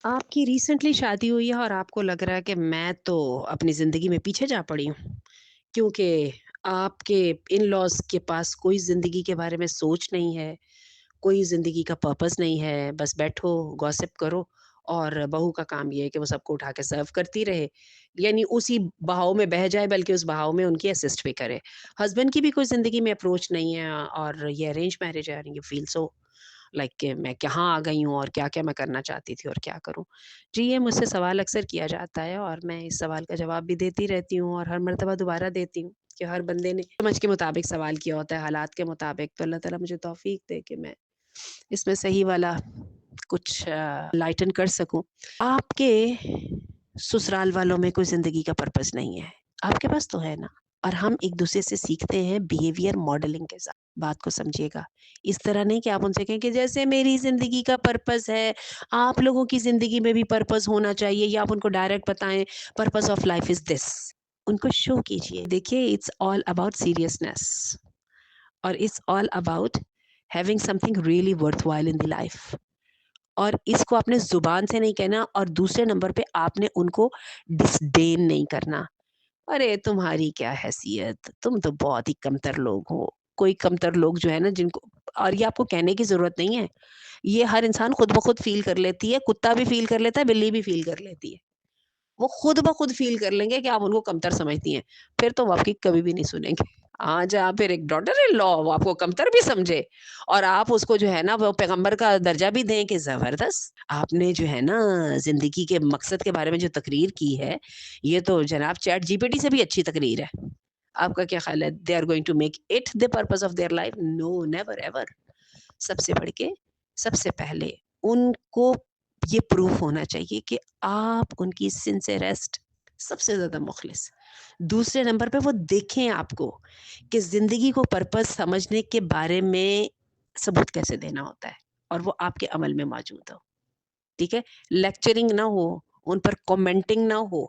آپ کی ریسنٹلی شادی ہوئی ہے اور آپ کو لگ رہا ہے کہ میں تو اپنی زندگی میں پیچھے جا پڑی ہوں کیونکہ آپ کے ان لاز کے پاس کوئی زندگی کے بارے میں سوچ نہیں ہے، کوئی زندگی کا پرپس نہیں ہے، بس بیٹھو گوسپ کرو اور بہو کا کام یہ ہے کہ وہ سب کو اٹھا کے سرو کرتی رہے، یعنی اسی بہاؤ میں بہہ جائے بلکہ اس بہاؤ میں ان کی اسسٹ بھی کرے۔ ہسبینڈ کی بھی کوئی زندگی میں اپروچ نہیں ہے اور یہ ارینج میرج ہے، یو فیل سو لائک کہ میں کہاں آ گئی ہوں اور کیا-کیا میں کرنا چاہتی تھی اور کیا کروں؟ جی، یہ مجھ سے سوال اکثر کیا جاتا ہے اور میں اس سوال کا جواب بھی دیتی رہتی ہوں اور ہر مرتبہ دوبارہ دیتی ہوں کہ ہر بندے نے سمجھ کے مطابق سوال کیا ہوتا ہے، حالات کے مطابق، تو اللہ تعالیٰ مجھے توفیق دے کہ میں اس میں صحیح والا کچھ لائٹن کر سکوں۔ آپ کے سسرال والوں میں کوئی زندگی کا پرپس نہیں ہے، آپ کے پاس تو ہے نا؟ اور ہم ایک دوسرے سے سیکھتے ہیں بیہیویئر ماڈلنگ کے ساتھ۔ بات کو سمجھیے گا، اس طرح نہیں کہ آپ ان سے کہیں کہ جیسے میری زندگی کا پرپس ہے آپ لوگوں کی زندگی میں بھی پرپس ہونا چاہیے، یا آپ ان کو ڈائریکٹ بتائیں purpose of life is this, ان کو شو کیجیے۔ دیکھیے اٹس آل اباؤٹ سیریسنس اور it's all about having something really worthwhile in the life, اور اس کو اپنے زبان سے نہیں کہنا، اور دوسرے نمبر پہ آپ نے ان کو ڈسڈین نہیں کرنا۔ ارے تمہاری کیا حیثیت، تم تو بہت ہی کمتر لوگ ہو۔ کوئی کمتر لوگ جو ہے نا جن کو، اور یہ آپ کو کہنے کی ضرورت نہیں ہے، یہ ہر انسان خود بخود فیل کر لیتی ہے، کتا بھی فیل کر لیتا ہے، بلی بھی فیل کر لیتی ہے، وہ خود بخود فیل کر لیں گے کہ آپ ان کو کمتر سمجھتی ہیں، پھر تو وہ آپ کی کبھی بھی نہیں سنیں گے۔ آج آپ پھر ایک ڈاٹر ان لا وہ آپ کو کمتر بھی سمجھے اور آپ اس کو جو ہے نا وہ پیغمبر کا درجہ بھی دیں کہ زبردست آپ نے جو ہے نا زندگی کے مقصد کے بارے میں جو تقریر کی ہے، یہ تو جناب چیٹ جی پی ٹی سے بھی اچھی تقریر ہے۔ آپ کا کیا خیال ہے؟ They are going to make it the purpose of their life? No, never ever. سب سے بڑھ کے، سب سے پہلے ان کو یہ پروف ہونا چاہیے کہ آپ ان کی سنسیئرسٹ، سب سے زیادہ مخلص۔ دوسرے نمبر پہ وہ دیکھیں آپ کو کہ زندگی کو پرپز سمجھنے کے بارے میں ثبوت کیسے دینا ہوتا ہے اور وہ آپ کے عمل میں موجود ہو۔ ٹھیک ہے؟ لیکچرنگ نہ ہو، ان پر کومنٹنگ نہ ہو،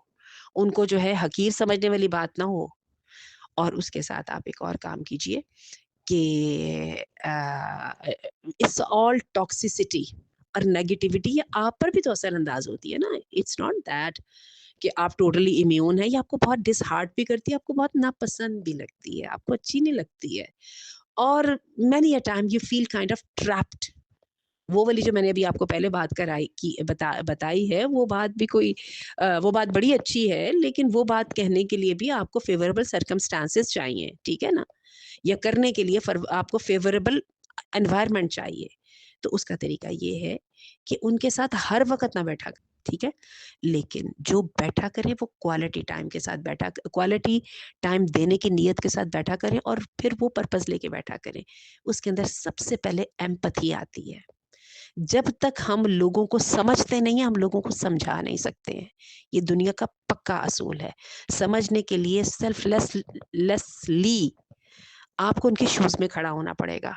ان کو جو ہے حقیر سمجھنے والی بات نہ ہو، اور اس کے ساتھ آپ ایک اور کام کیجئے کہ اٹس آل ٹاکسیسٹی اور نیگیٹیوٹی یہ آپ پر بھی تو اثر انداز ہوتی ہے نا۔ اٹس ناٹ دیٹ کہ آپ ٹوٹلی امیون ہے، یہ آپ کو بہت ڈس ہارٹ بھی کرتی ہے، آپ کو بہت ناپسند بھی لگتی ہے، آپ کو اچھی نہیں لگتی ہے، اور many a time you feel kind of trapped. وہ والی جو میں نے ابھی آپ کو پہلے بات کرائی کی بتائی ہے، وہ بات بھی کوئی وہ بات بڑی اچھی ہے، لیکن وہ بات کہنے کے لیے بھی آپ کو فیوریبل سرکمسٹانسز چاہیے، ٹھیک ہے نا؟ یا کرنے کے لیے آپ کو فیوریبل انوائرمنٹ چاہیے۔ تو اس کا طریقہ یہ ہے کہ ان کے ساتھ ہر وقت نہ بیٹھا کریں، ٹھیک ہے؟ لیکن جو بیٹھا کرے وہ کوالٹی ٹائم کے ساتھ بیٹھا، کوالٹی ٹائم دینے کی نیت کے ساتھ بیٹھا کریں، اور پھر وہ پرپز لے کے بیٹھا کریں۔ اس کے اندر سب سے پہلے ایمپتھی آتی ہے۔ جب تک ہم لوگوں کو سمجھتے نہیں ہیں، ہم لوگوں کو سمجھا نہیں سکتے ہیں۔ یہ دنیا کا پکا اصول ہے۔ سمجھنے کے لیے سیلف لیسلی آپ کو ان کے شوز میں کھڑا ہونا پڑے گا،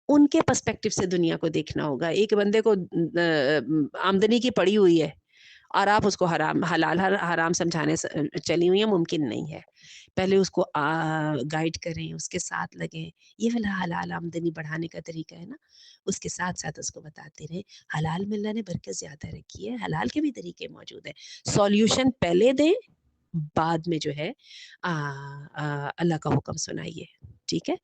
ان کے پرسپیکٹو سے دنیا کو دیکھنا ہوگا۔ ایک بندے کو آمدنی کی پڑی ہوئی ہے اور آپ اس کو حرام حلال حرام سمجھانے چلی ہوئی ہیں، ممکن نہیں ہے۔ پہلے اس کو گائیڈ کریں، اس کے ساتھ لگیں، یہ والا حلال آمدنی بڑھانے کا طریقہ ہے نا، اس کے ساتھ ساتھ اس کو بتاتے رہیں حلال میں اللہ نے برکت زیادہ رکھی ہے، حلال کے بھی طریقے موجود ہیں۔ سولوشن پہلے دیں، بعد میں جو ہے اللہ کا حکم سنائیے، ٹھیک ہے؟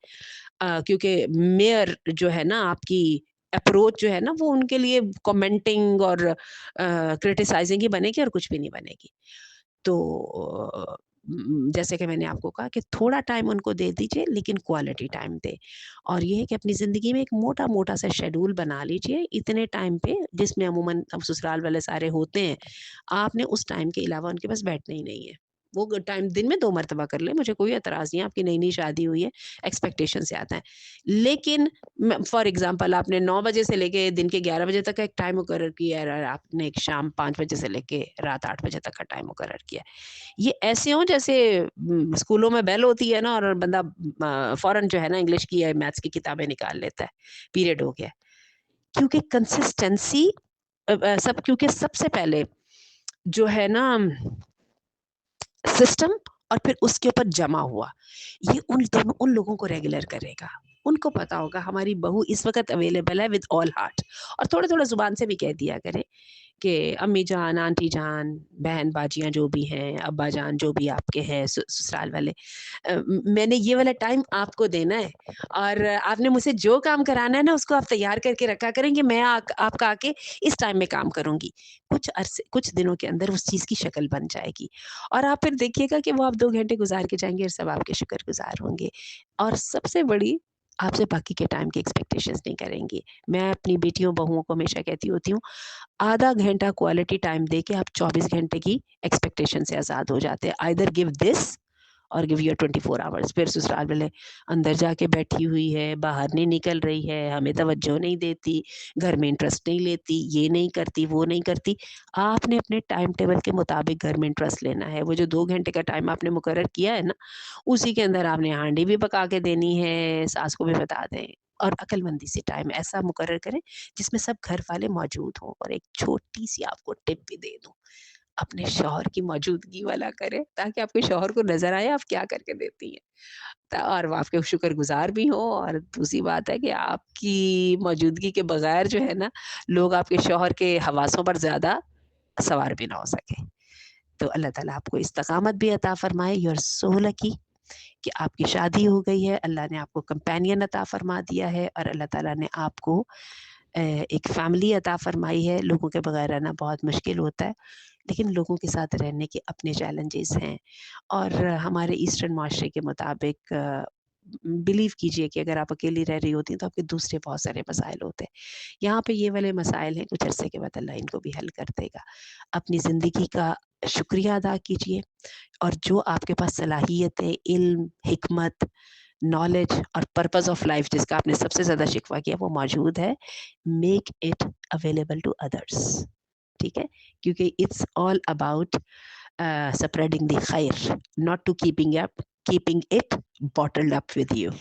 کیونکہ میئر جو ہے نا آپ کی اپروچ جو ہے نا وہ ان کے لیے کومنٹنگ اور کرٹیسائزنگ ہی بنے گی اور کچھ بھی نہیں بنے گی۔ تو جیسے کہ میں نے آپ کو کہا کہ تھوڑا ٹائم ان کو دے دیجئے، لیکن کوالٹی ٹائم دے، اور یہ ہے کہ اپنی زندگی میں ایک موٹا موٹا سا شیڈول بنا لیجئے اتنے ٹائم پہ، جس میں عموماً سسرال والے سارے ہوتے ہیں، آپ نے اس ٹائم کے علاوہ ان کے پاس بیٹھنا ہی نہیں ہے۔ وہ ٹائم دن میں 2 مرتبہ کر لیں، مجھے کوئی اعتراض نہیں ہے، آپ کی نئی نئی شادی ہوئی ہے، ایکسپیکٹیشن سے آتا ہے، لیکن فار ایگزامپل آپ نے 9 بجے سے لے کے دن کے 11 بجے تک کا ایک ٹائم مقرر کیا ہے، اور آپ نے ایک شام 5 بجے سے لے کے رات 8 بجے تک کا ٹائم مقرر کیا ہے۔ یہ ایسے ہوں جیسے اسکولوں میں بیل ہوتی ہے نا اور بندہ فوراً جو ہے نا انگلش کی یا میتھس کی کتابیں نکال لیتا ہے، پیریڈ ہو گیا، کیونکہ کنسسٹنسی کیونکہ سب سے پہلے جو ہے نا سسٹم اور پھر اس کے اوپر جمع ہوا، یہ ان لوگوں کو ریگولر کرے گا۔ ان کو پتا ہوگا ہماری بہو اس وقت اویلیبل ہے ود آل ہارٹ، اور تھوڑا تھوڑا زبان سے بھی کہہ دیا کرے کہ امی جان، آنٹی جان، بہن باجیاں جو بھی ہیں، ابا جان جو بھی آپ کے ہیں سسرال والے، میں نے یہ والا ٹائم آپ کو دینا ہے، اور آپ نے مجھ سے جو کام کرانا ہے نا اس کو آپ تیار کر کے رکھا کریں گے، میں آپ کا آ کے اس ٹائم میں کام کروں گی۔ کچھ دنوں کے اندر اس چیز کی شکل بن جائے گی، اور آپ پھر دیکھیے گا کہ وہ آپ 2 گھنٹے گزار کے جائیں گے اور سب آپ کے شکر گزار ہوں گے۔ اور سب سے بڑی، آپ سے باقی کے ٹائم کی ایکسپیکٹیشنز نہیں کریں گے۔ میں اپنی بیٹیوں بہوؤں کو ہمیشہ کہتی ہوتی ہوں، آدھا گھنٹہ کوالٹی ٹائم دے کے آپ 24 گھنٹے کی ایکسپیکٹیشن سے آزاد ہو جاتے ہیں۔ آئدر گیو دس اور گیو یور 24 آورس۔ پھر سسرال والے اندر جا کے بیٹھی ہوئی ہے، باہر نہیں نکل رہی ہے، ہمیں توجہ نہیں دیتی، گھر میں انٹرسٹ نہیں لیتی، یہ نہیں کرتی، وہ نہیں کرتی۔ آپ نے اپنے ٹائم ٹیبل کے مطابق گھر میں انٹرسٹ لینا ہے۔ وہ جو 2 گھنٹے کا ٹائم آپ نے مقرر کیا ہے نا، اسی کے اندر آپ نے ہانڈی بھی پکا کے دینی ہے، ساس کو بھی بتا دیں، اور عقل مندی سے ٹائم ایسا مقرر کریں جس میں سب گھر والے موجود ہوں۔ اور ایک چھوٹی سی آپ کو ٹپ بھی دے دوں، اپنے شوہر کی موجودگی والا کریں تاکہ آپ کے شوہر کو نظر آئے آپ کیا کر کے دیتی ہیں، اور وہ آپ کے شکر گزار بھی ہوں۔ اور دوسری بات ہے کہ آپ کی موجودگی کے بغیر جو ہے نا، لوگ آپ کے شوہر کے حواسوں پر زیادہ سوار بھی نہ ہو سکے۔ تو اللہ تعالیٰ آپ کو استقامت بھی عطا فرمائے۔ یو آر سو لکی کہ آپ کی شادی ہو گئی ہے، اللہ نے آپ کو کمپینین عطا فرما دیا ہے، اور اللہ تعالیٰ نے آپ کو ایک فیملی عطا فرمائی ہے۔ لوگوں کے بغیر رہنا بہت مشکل ہوتا ہے، لیکن لوگوں کے ساتھ رہنے کے اپنے چیلنجز ہیں۔ اور ہمارے ایسٹرن معاشرے کے مطابق بلیو کیجئے کہ اگر آپ اکیلی رہ رہی ہوتی ہیں تو آپ کے دوسرے بہت سارے مسائل ہوتے ہیں۔ یہاں پہ یہ والے مسائل ہیں، کچھ عرصے کے بعد اللہ ان کو بھی حل کر دے گا۔ اپنی زندگی کا شکریہ ادا کیجئے، اور جو آپ کے پاس صلاحیتیں، علم، حکمت، نالج اور پرپز آف لائف جس کا آپ نے سب سے زیادہ شکوہ کیا وہ موجود ہے، make it available to others. ٹھیک ہے، کیونکہ it's all about spreading the خیر، not to keeping it bottled up with you۔